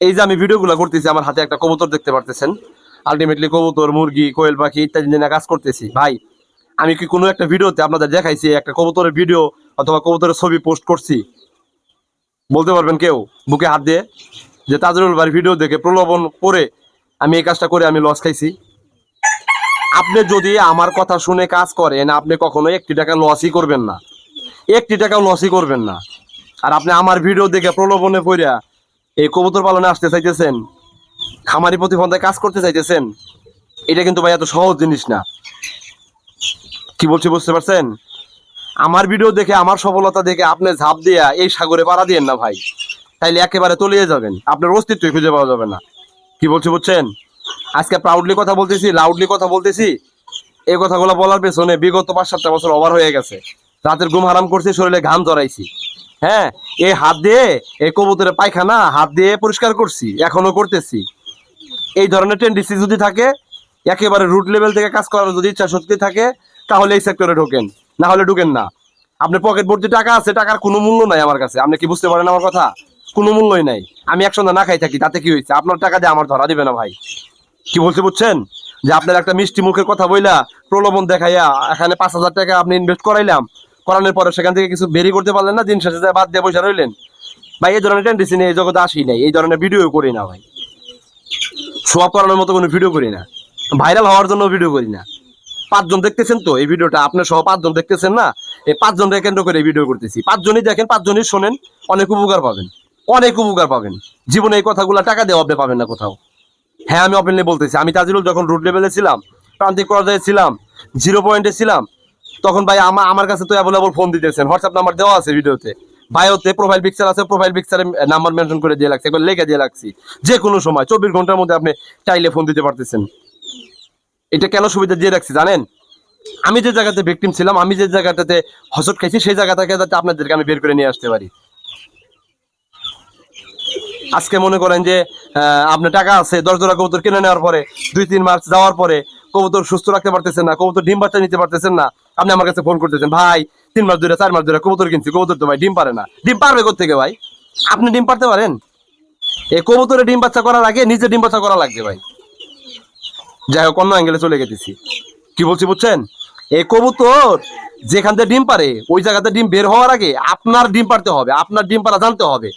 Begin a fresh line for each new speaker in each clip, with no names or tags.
এই যে আমি ভিডিওগুলো করতেছি, আমার হাতে একটা কবুতর দেখতে পারতেছেন। আলটিমেটলি কবুতর, মুরগি, কোয়েল পাখি ইত্যাদি নিয়ে কাজ করতেছি ভাই। আমি কি কোনো একটা ভিডিওতে আপনাদের দেখাইছি একটা কবুতরের ভিডিও অথবা কবুতরের ছবি পোস্ট করছি? বলতে পারবেন কেউ বুকে হাত দিয়ে যে তাজরুল ভাইয়ের ভিডিও দেখে প্রলোভন করে আমি এই কাজটা করে আমি লস খাইছি? আপনি যদি আমার কথা শুনে কাজ করেন, আপনি কখনো 1 টাকা লসই করবেন না, 1 টাকাও লসই করবেন না। আর আপনি আমার ভিডিও দেখে প্রলোভনে পড়িয়া এই কবুতর পালনে আসতে চাইতেছেন, খামারি প্রতিপন্থায় কাজ করতে চাইতেছেন, এটা কিন্তু ভাই এত সহজ জিনিস না। কি বলছি বুঝতে পারছেন? আমার ভিডিও দেখে, আমার সফলতা দেখে আপনি ঝাঁপ দিয়া এই সাগরে পাড়া দিয়েন না ভাই, তাইলে একেবারে তলিয়ে যাবেন, আপনার অস্তিত্বই খুঁজে পাওয়া যাবে না। কি বলছি বুঝছেন? আজকে প্রাউডলি কথা বলতেছি, লাউডলি কথা বলতেছি। এই কথাগুলো বলার পেছনে বিগত 5-7টা বছর ওভার হয়ে গেছে। রাতের ঘুম হারাম করছি, শরীরে ঘাম জড়াইছি। হ্যাঁ, এই হাত দিয়ে এই কবুতরের পায়খানা হাত দিয়ে পরিষ্কার করছি, এখনো করতেছি। এই ধরনের টেন্ডেন্সি যদি থাকে, একেবারে রুট লেভেল থেকে কাজ করার যদি ইচ্ছা শক্তি থাকে, তাহলে এই সেক্টরে ঢোকেন, না হলে ঢুকেন না। আপনার পকেট ভর্তি টাকা আছে, টাকার কোনো মূল্য নাই আমার কাছে। আপনি কি বুঝতে পারেন আমার কথা? কোনো মূল্যই নাই। আমি এক সন্ধ্যা না খাই থাকি, তাতে কি হয়েছে? আপনার টাকা দিয়ে আমার ধরা দিবে না ভাই। কি বলছে বুঝছেন? যে আপনার একটা মিষ্টি মুখের কথা বইলা প্রলোভন দেখাইয়া এখানে 5,000 টাকা আপনি ইনভেস্ট করাইলাম, করানোর পরে সেখান থেকে কিছু বেরি করতে পারলেন না, দিন শেষে যায় বাদ দিয়ে পয়সা রইলেন। ভাই এই ধরনের টেন্ডেন্সি নিয়ে এই জগতে আসি নাই, এই ধরনের ভিডিও করি না ভাই। শো অফ করানোর মতো কোনো ভিডিও করি না, ভাইরাল হওয়ার জন্য ভিডিও করি না। 5 জন দেখতেছেন তো এই ভিডিওটা, আপনার সহ 5 জন দেখতেছেন না? এই 5 জনকে কেন্দ্র করে এই ভিডিও করতেছি। 5 জনই দেখেন, 5 জনই শোনেন, অনেক উপকার পাবেন, অনেক উপকার পাবেন। জীবনে এই কথাগুলো টাকা দিয়ে আপনি পাবেন না কোথাও। হ্যাঁ, আমি ওপেনলি বলতেছি, আমি তাজিরুল যখন রুট লেভেলে ছিলাম, প্রান্তিক পর্যায়ে ছিলাম, 0 পয়েন্টে ছিলাম, তখন ভাই আমার কাছে তো অ্যাভেলেবল ফোন দিতেছেন। হোয়াটসঅ্যাপ নাম্বার দেওয়া আছে ভিডিওতে, বায়োতে প্রোফাইল পিকচার আছে, প্রোফাইল পিকচারে নাম্বার মেনশন করে দিয়ে লাগছে, একবার লেখা দিয়ে লাগছি। যে কোনো সময় 24 ঘন্টার মধ্যে আপনি চাইলে ফোন দিতে পারতেছেন। এটা কেন সুবিধা দিয়ে রাখছি জানেন? আমি যে জায়গাতে ভিকটিম ছিলাম, আমি যে জায়গাটাতে হসট খাইছি, সেই জায়গা থেকে যাতে আপনাদেরকে আমি বের করে নিয়ে আসতে পারি। আজকে মনে করেন যে আপনার টাকা আছে, 10 জোড়া কবুতর কিনে নেওয়ার পরে 2-3 মাস যাওয়ার পরে কবুতর সুস্থ রাখতে পারতেছেন না, কবুতর ডিম বাচ্চা নিতে পারতেছেন না, আপনি আমার কাছে ফোন করতেছেন, ভাই 3 মাস ধরে 4 মাস ধরে কবুতর কিনছি, কবুতর তো ভাই ডিম পারে না। ডিম পারবে কোত্থেকে ভাই? আপনি ডিম পারতে পারেন? এই কবুতরে ডিম বাচ্চা করার আগে নিজে ডিম বাচ্চা করা লাগবে ভাই। যাই হোক, অন্য অ্যাঙ্গেলে চলে গেতেছি। কি বলছি বুঝছেন? এই কবুতর যেখান থেকে ডিম পারে, ওই জায়গাতে ডিম বের হওয়ার আগে আপনার ডিম পারতে হবে, আপনার ডিম পাড়া জানতে হবে।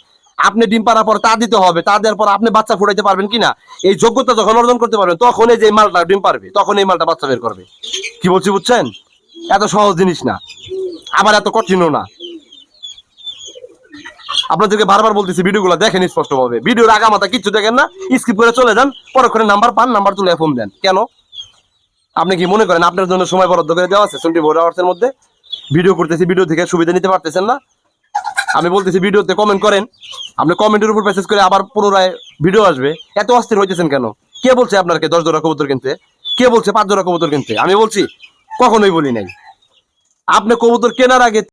আপনি ডিম পাড়ার পর তা দিতে হবে, তা দেওয়ার পর আপনি বাচ্চা ফুটাইতে পারবেন কিনা, এই যোগ্যতা যখন অর্জন করতে পারবেন, তখন এই যে মালটা ডিম পারবে, তখন এই মালটা বাচ্চা বের করবে। কি বলছি বুঝছেন? এত সহজ জিনিস না, আবার এত কঠিনও না। আপনাদেরকে বারবার বলতেছি ভিডিওগুলো দেখেন স্পষ্টভাবে, ভিডিওর আগামাথা কিচ্ছু দেখেন না, স্কিপ করে চলে যান, পরক্ষণে নাম্বার পান, নাম্বার তুলে ফোন দেন। কেন? আপনি কি মনে করেন আপনার জন্য সময় বরাদ্দ করে দেওয়া আছে 24 আওয়ার্সের মধ্যে? ভিডিও করতেছি, ভিডিও থেকে সুবিধা নিতে পারতেছেন না? আমি বলতেছি ভিডিওতে কমেন্ট করেন, আপনি কমেন্টের উপর মেসেজ করে আবার পুনরায় ভিডিও আসবে। এত অস্থির হইতেছেন কেন? কে বলছে আপনাকে 10 জোড়া কবুতর কিনতে? কে বলছে 5 জোড়া কবুতর কিনতে? আমি বলছি? কখনোই বলি নাই। আপনি কবুতর কেনার আগে